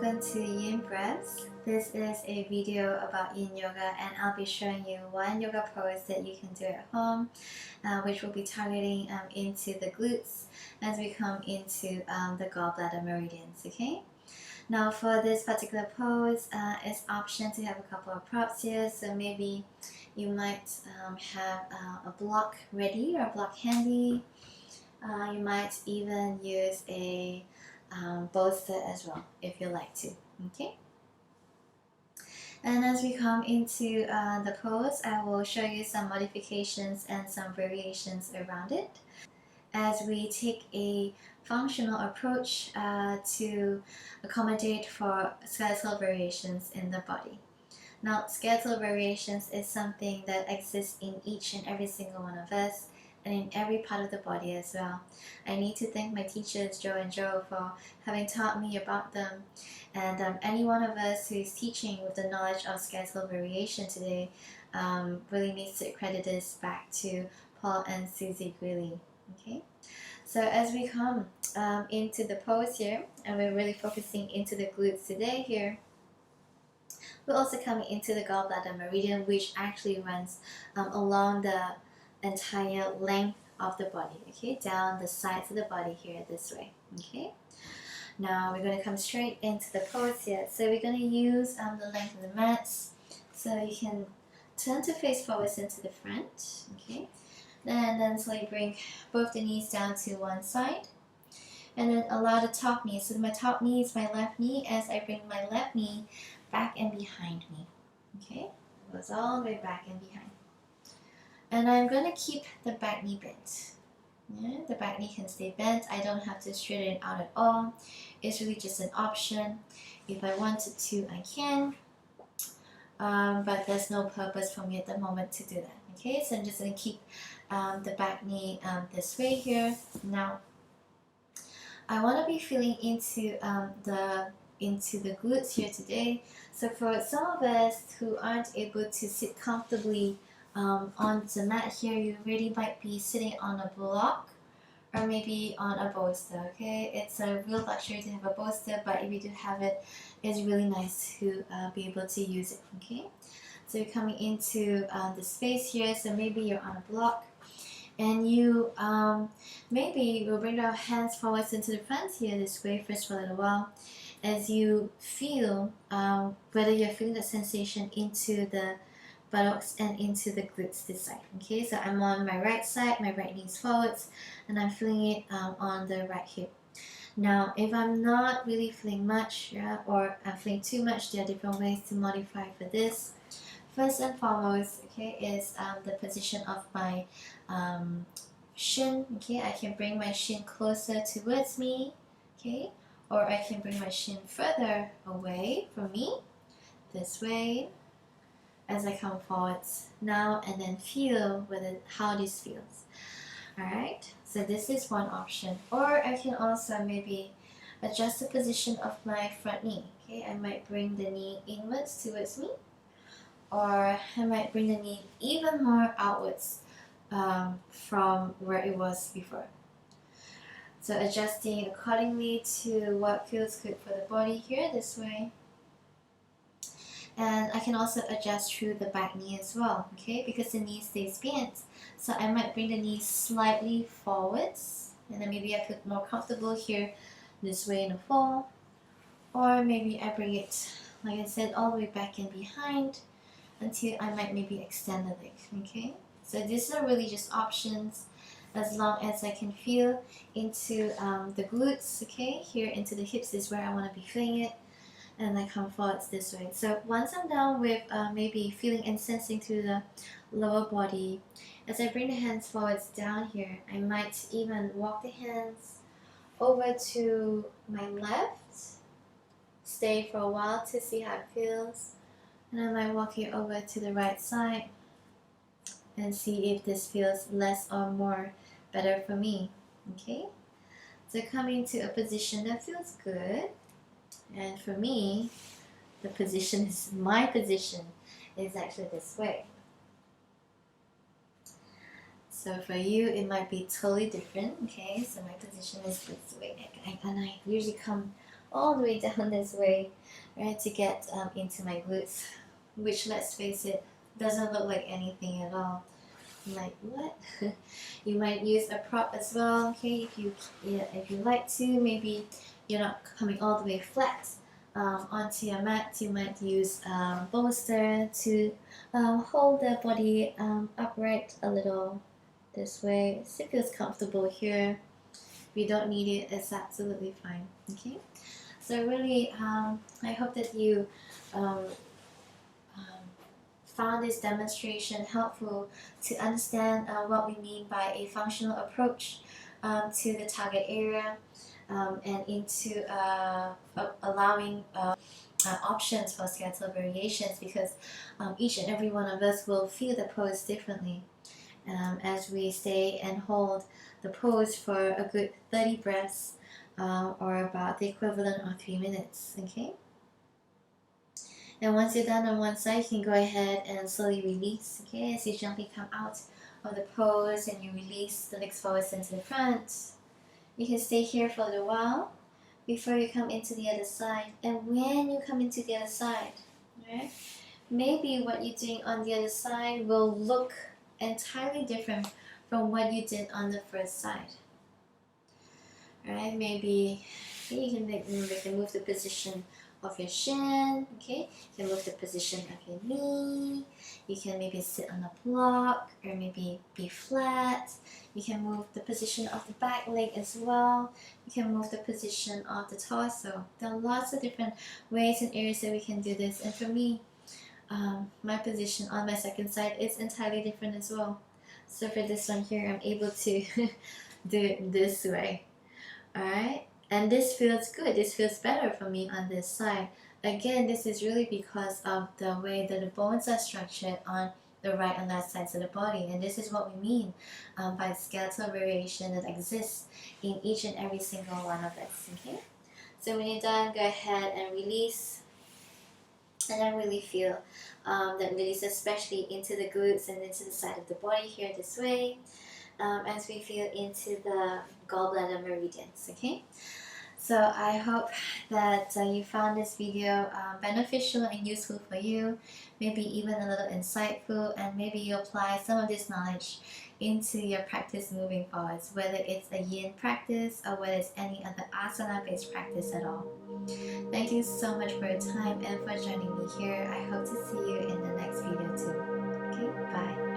welcome to Yin Breaths. This is a video about Yin Yoga, and I'll be showing you one yoga pose that you can do at home, which will be targeting into the glutes as we come into the gallbladder meridians, okay? Now for this particular pose, it's option to have a couple of props here, so maybe you might have a block ready or a block handy. You might even use a bolster as well if you like to, okay? And as we come into the pose, I will show you some modifications and some variations around it as we take a functional approach to accommodate for skeletal variations in the body. Now, skeletal variations is something that exists in each and every single one of us, and in every part of the body as well. I need to thank my teachers, Joe and Joe, for having taught me about them. And any one of us who is teaching with the knowledge of skeletal variation today really needs to credit this back to Paul and Susie Greeley. Okay, so as we come into the pose here, and we're really focusing into the glutes today here, we're also coming into the gallbladder meridian, which actually runs along the entire length of the body, okay, down the sides of the body here this way, okay. Now we're going to come straight into the pose here. So we're going to use the length of the mats, so you can turn to face forwards into the front, okay. Then slowly bring both the knees down to one side, and then allow the top knee. So my top knee is my left knee as I bring my left knee back and behind me, okay. It goes all the way back and behind. And I'm going to keep the back knee bent. Yeah, the back knee can stay bent. I don't have to straighten it out at all. It's really just an option. If I wanted to, I can. But there's no purpose for me at the moment to do that. Okay, so I'm just going to keep the back knee this way here. Now, I want to be feeling into the glutes here today. So for some of us who aren't able to sit comfortably on the mat here, you really might be sitting on a block or maybe on a bolster, okay? It's a real luxury to have a bolster, but if you do have it, it's really nice to be able to use it, okay? So you're coming into the space here, so maybe you're on a block, and you maybe will bring your hands forwards into the front here this way first for a little while, as you feel whether you're feeling the sensation into the buttocks and into the glutes this side, okay? So I'm on my right side, my right knee's forwards, and I'm feeling it on the right hip. Now, if I'm not really feeling much, yeah, or I'm feeling too much, there are different ways to modify for this. First and foremost, okay, is the position of my shin, okay? I can bring my shin closer towards me, okay? Or I can bring my shin further away from me, this way, as I come forwards now, and then feel how this feels. Alright, so this is one option. Or I can also maybe adjust the position of my front knee. Okay, I might bring the knee inwards towards me, or I might bring the knee even more outwards from where it was before. So adjusting accordingly to what feels good for the body here this way. And I can also adjust through the back knee as well, okay, because the knee stays bent. So I might bring the knee slightly forwards, and then maybe I feel more comfortable here this way in the fall. Or maybe I bring it, like I said, all the way back and behind until I might maybe extend the leg, okay. So these are really just options as long as I can feel into the glutes, okay. Here into the hips is where I want to be feeling it. And I come forwards this way. So once I'm done with maybe feeling and sensing through the lower body, as I bring the hands forwards down here, I might even walk the hands over to my left, stay for a while to see how it feels, and I might walk it over to the right side and see if this feels less or more better for me, okay? So coming to a position that feels good. And for me, my position is actually this way. So for you, it might be totally different, okay? So my position is this way, and I usually come all the way down this way, right, to get into my glutes, which, let's face it, doesn't look like anything at all. I'm like, what? You might use a prop as well, okay, if you like to. Maybe you're not coming all the way flat onto your mat. You might use a bolster to hold the body upright a little this way. So it feels comfortable here. If you don't need it, it's absolutely fine, okay? So really, I hope that you um, found this demonstration helpful to understand what we mean by a functional approach to the target area, and into allowing options for skeletal variations, because each and every one of us will feel the pose differently as we stay and hold the pose for a good 30 breaths, or about the equivalent of 3 minutes, okay? And once you're done on one side, you can go ahead and slowly release, okay? As you gently come out of the pose and you release the legs forwards into the front. You can stay here for a little while before you come into the other side. And when you come into the other side, right, maybe what you're doing on the other side will look entirely different from what you did on the first side. Alright, maybe you can move the position of your shin, okay? You can move the position of your knee. You can maybe sit on a block or maybe be flat. You can move the position of the back leg as well. You can move the position of the torso. There are lots of different ways and areas that we can do this. And for me, my position on my second side is entirely different as well. So for this one here, I'm able to do it this way. Alright? And this feels good. This feels better for me on this side. Again, this is really because of the way that the bones are structured on the right and left sides of the body. And this is what we mean by skeletal variation that exists in each and every single one of us. Okay? So when you're done, go ahead and release. And I really feel that release, especially into the glutes and into the side of the body here this way, as we feel into the gallbladder meridians, okay? So I hope that you found this video beneficial and useful for you, maybe even a little insightful, and maybe you apply some of this knowledge into your practice moving forwards, whether it's a yin practice or whether it's any other asana based practice at all. Thank you so much for your time and for joining me here. I hope to see you in the next video too. Okay, bye.